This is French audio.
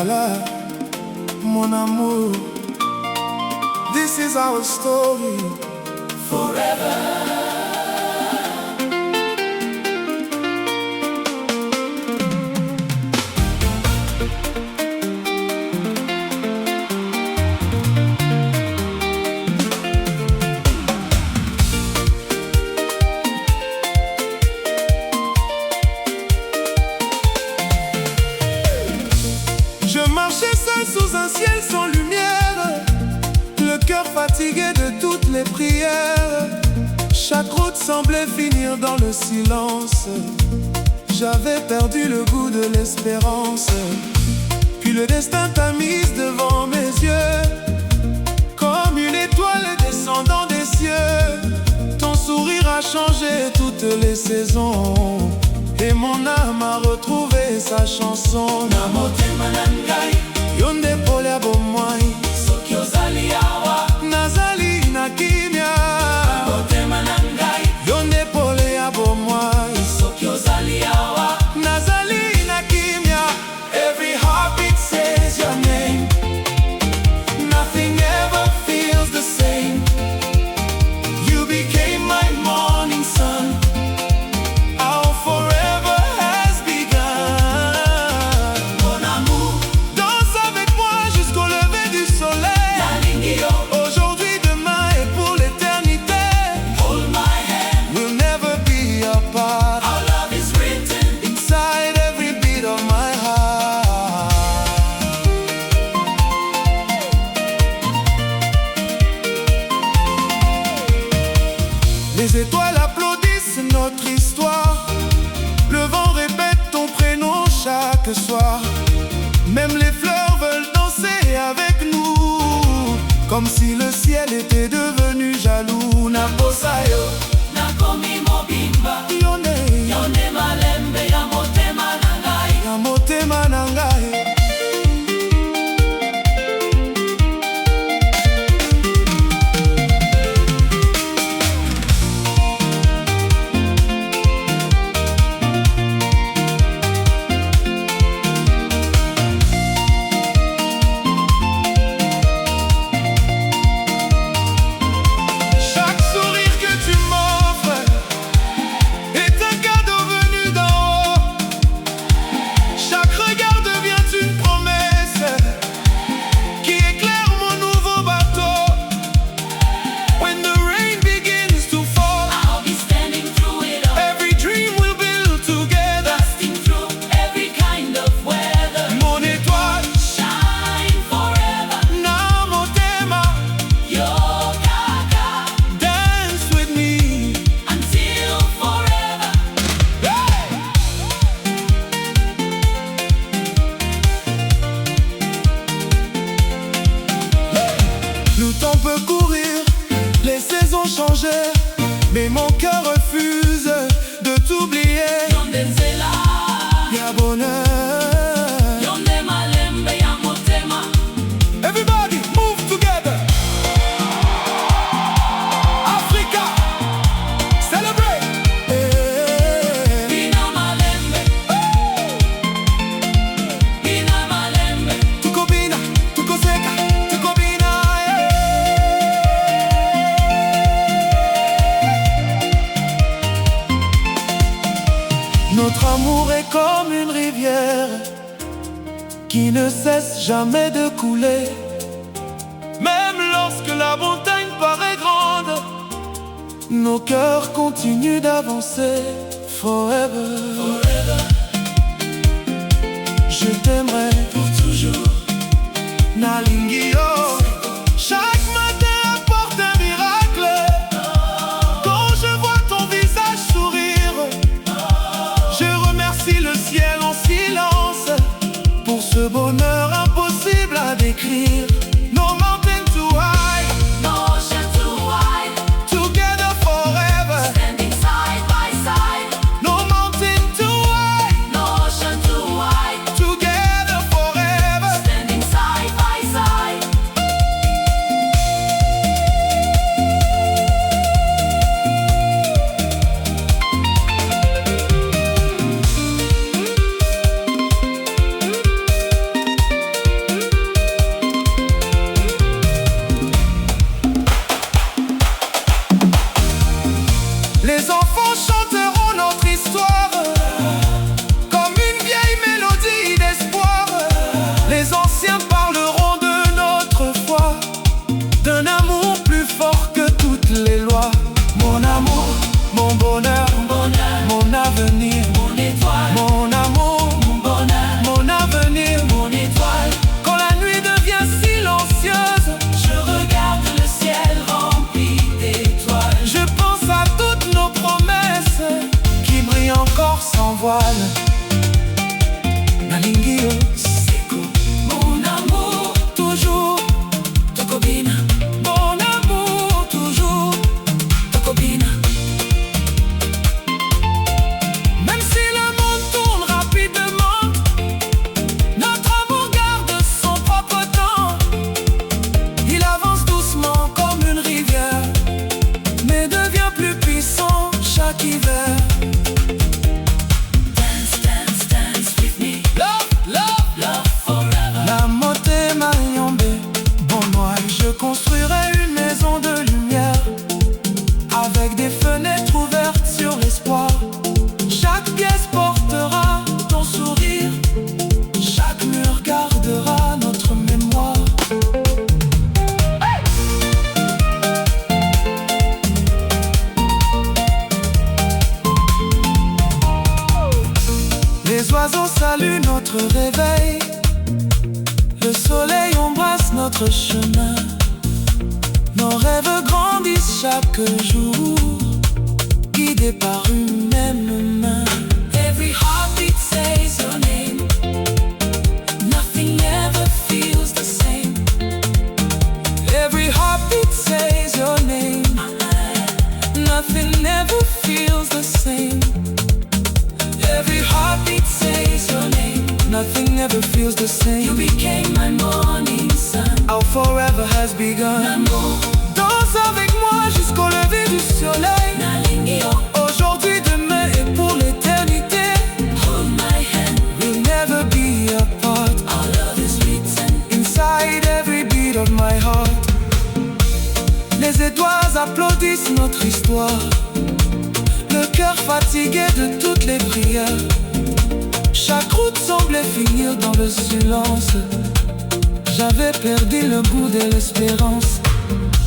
Lala, mon amour, this is our story forever. Je marchais seul sous un ciel sans lumière, le cœur fatigué de toutes les prières. Chaque route semblait finir dans le silence. J'avais perdu le goût de l'espérance. Puis le destin t'a mise devant mes yeux, comme une étoile descendant des cieux. Ton sourire a changé toutes les saisons, et mon âme a retrouvé sa chanson. Na motema na ngai, yo nde pole ya bomoi. Soki ozali awa, nazali na kimia. Na motema na ngai, yo nde pole ya bomoi. Soki ozali awa, nazali na kimia. Every heartbeat says your name. Nothing ever feels the same. You became my morning sun. Les étoiles applaudissent notre histoire. Le vent répète ton prénom chaque soir. Même les fleurs veulent danser avec nous, comme si le ciel était devenu jaloux. Naposa yo, nakomi mobimba. Yone, yone malembe ya motema na ngai. Ya motema na ngai. Le temps peut courir, les saisons changer, mais mon cœur refuse de t'oublier. Yonde nzela, ya bonheur, yonde malembe ya motema. Everybody move together. Africa, celebrate. Bina malembe, bina malembe. Tuko bina, tuko seka. Notre amour est comme une rivière qui ne cesse jamais de couler. Même lorsque la montagne paraît grande, nos cœurs continuent d'avancer. Forever, forever. Je t'aimerai pour toujours. Nalingi yo. Chaque matin apporte un miracle. Quand je vois ton visage sourire, je remercie le ciel en silence pour ce bonheur impossible à décrire. No mountain too high, no ocean too wide. Together forever, standing side by side. No mountain too high, no ocean too wide. Together forever, standing side by side. salue notre réveil. Le soleil embrasse notre chemin. Nos rêves grandissent chaque jour, guidés par une même main. Every heartbeat says your name. Nothing ever feels the same. Every heartbeat says your name. Nothing ever feels the same. Every heartbeat says your name. Nothing ever feels the same. You became my morning sun. Our forever has begun. Danse avec moi jusqu'au lever du soleil. Aujourd'hui, demain et pour l'éternité. Hold my hand. We'll never be apart. Our love is written inside every beat of my heart. Les étoiles applaudissent notre histoire. Le cœur fatigué de toutes les prières. Chaque route semblait finir dans le silence. J'avais perdu le goût de l'espérance.